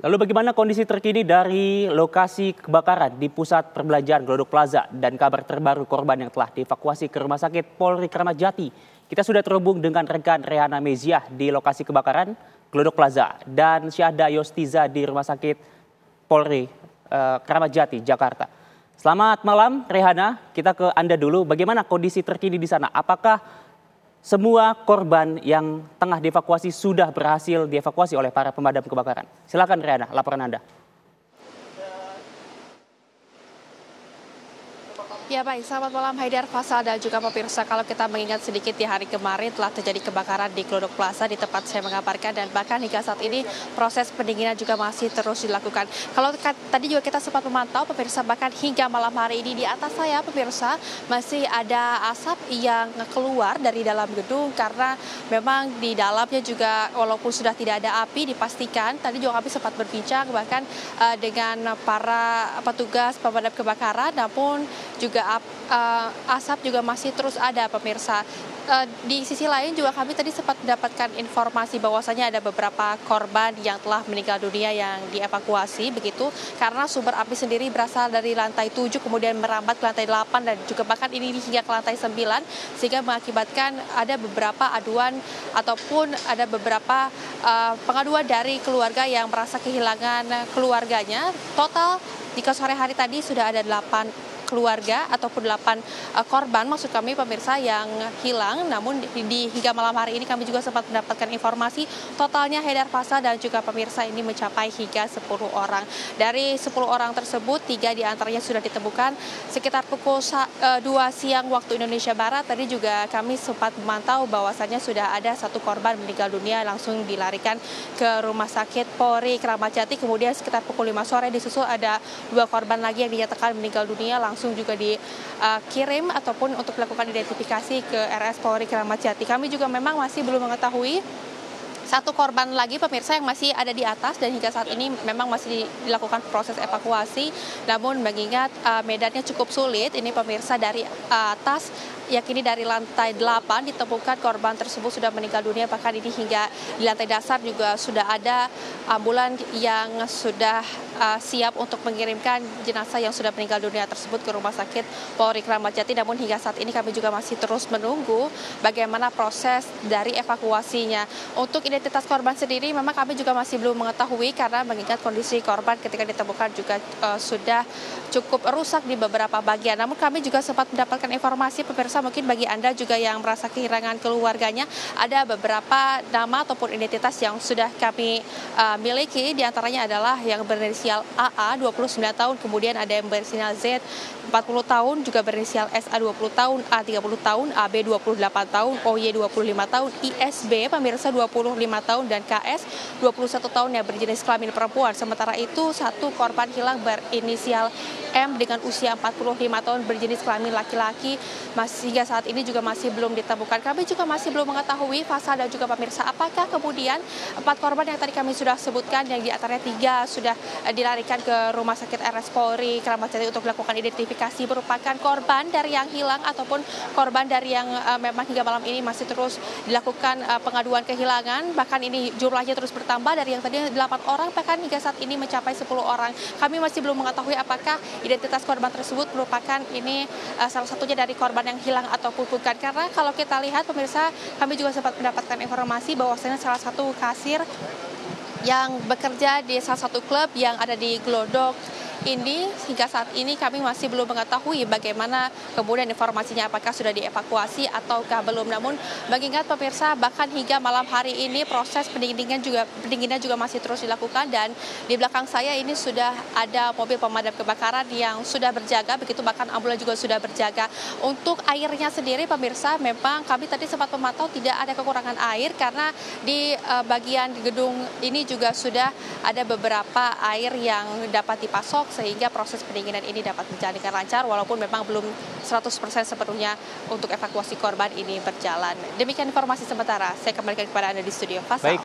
Lalu bagaimana kondisi terkini dari lokasi kebakaran di pusat perbelanjaan Glodok Plaza dan kabar terbaru korban yang telah dievakuasi ke Rumah Sakit Polri Kramat Jati? Kita sudah terhubung dengan rekan Rehana Meziah di lokasi kebakaran Glodok Plaza dan Syahda Yostiza di Rumah Sakit Polri Kramat Jati, Jakarta. Selamat malam Rehana, kita ke Anda dulu. Bagaimana kondisi terkini di sana? Apakah semua korban yang tengah dievakuasi sudah berhasil dievakuasi oleh para pemadam kebakaran? Silakan Rehana, laporan Anda. Ya baik, selamat malam Haidar, Fasal dan juga pemirsa. Kalau kita mengingat sedikit di hari kemarin telah terjadi kebakaran di Glodok Plaza di tempat saya mengabarkan, dan bahkan hingga saat ini proses pendinginan juga masih terus dilakukan. Kalau tadi juga kita sempat memantau pemirsa, bahkan hingga malam hari ini di atas saya pemirsa masih ada asap yang keluar dari dalam gedung, karena memang di dalamnya juga walaupun sudah tidak ada api dipastikan. Tadi juga kami sempat berbincang bahkan dengan para petugas pemadam kebakaran, namun juga asap juga masih terus ada pemirsa. Di sisi lain juga kami tadi sempat mendapatkan informasi bahwasanya ada beberapa korban yang telah meninggal dunia yang dievakuasi begitu, karena sumber api sendiri berasal dari lantai 7 kemudian merambat ke lantai 8 dan juga bahkan ini hingga ke lantai 9, sehingga mengakibatkan ada beberapa aduan ataupun ada beberapa pengaduan dari keluarga yang merasa kehilangan keluarganya. Total jika sore hari tadi sudah ada 8 keluarga ataupun 8 korban maksud kami pemirsa yang hilang, namun hingga malam hari ini kami juga sempat mendapatkan informasi totalnya Haidar, Fasa dan juga pemirsa ini mencapai hingga 10 orang. Dari 10 orang tersebut 3 diantaranya sudah ditemukan sekitar pukul 2 siang waktu Indonesia Barat. Tadi juga kami sempat memantau bahwasannya sudah ada 1 korban meninggal dunia langsung dilarikan ke Rumah Sakit Polri Kramat Jati, kemudian sekitar pukul 5 sore disusul ada 2 korban lagi yang dinyatakan meninggal dunia langsung juga dikirim ataupun untuk melakukan identifikasi ke RS Polri Kramat Jati. Kami juga memang masih belum mengetahui 1 korban lagi pemirsa yang masih ada di atas, dan hingga saat ini memang masih dilakukan proses evakuasi. Namun mengingat medannya cukup sulit ini pemirsa, dari atas yakni dari lantai 8 ditemukan korban tersebut sudah meninggal dunia, bahkan ini hingga di lantai dasar juga sudah ada ambulan yang sudah siap untuk mengirimkan jenazah yang sudah meninggal dunia tersebut ke Rumah Sakit Polri Kramat Jati. Namun hingga saat ini kami juga masih terus menunggu bagaimana proses dari evakuasinya. Untuk identitas korban sendiri memang kami juga masih belum mengetahui, karena mengingat kondisi korban ketika ditemukan juga sudah cukup rusak di beberapa bagian. Namun kami juga sempat mendapatkan informasi pemirsa, mungkin bagi Anda juga yang merasa kehilangan keluarganya, ada beberapa nama ataupun identitas yang sudah kami miliki. Di antaranya adalah yang berinisial AA 29 tahun, kemudian ada yang berinisial Z 40 tahun, juga berinisial SA 20 tahun, A 30 tahun, AB 28 tahun, OY 25 tahun, ISB pemirsa 25 tahun, dan KS 21 tahun yang berjenis kelamin perempuan. Sementara itu 1 korban hilang berinisial M dengan usia 45 tahun berjenis kelamin laki-laki, hingga saat ini juga masih belum ditemukan. Kami juga masih belum mengetahui Fasa dan juga pemirsa apakah kemudian 4 korban yang tadi kami sudah sebutkan, yang di antaranya 3 sudah dilarikan ke Rumah Sakit RS Polri Kramat Jati untuk melakukan identifikasi, merupakan korban dari yang hilang ataupun korban dari yang memang hingga malam ini masih terus dilakukan pengaduan kehilangan. Bahkan ini jumlahnya terus bertambah, dari yang tadinya 8 orang bahkan hingga saat ini mencapai 10 orang. Kami masih belum mengetahui apakah identitas korban tersebut merupakan ini salah satunya dari korban yang hilang ataupun bukan. Karena kalau kita lihat pemirsa, kami juga sempat mendapatkan informasi bahwasanya salah satu kasir yang bekerja di salah satu klub yang ada di Glodok ini hingga saat ini kami masih belum mengetahui bagaimana kemudian informasinya, apakah sudah dievakuasi ataukah belum. Namun mengingat pemirsa, bahkan hingga malam hari ini proses pendinginan juga masih terus dilakukan, dan di belakang saya ini sudah ada mobil pemadam kebakaran yang sudah berjaga begitu, bahkan ambulan juga sudah berjaga. Untuk airnya sendiri pemirsa, memang kami tadi sempat memantau tidak ada kekurangan air, karena di bagian gedung ini juga sudah ada beberapa air yang dapat dipasok sehingga proses pendinginan ini dapat berjalan dengan lancar, walaupun memang belum 100% sepenuhnya untuk evakuasi korban ini berjalan. Demikian informasi sementara, saya kembalikan kepada Anda di studio. Fasal.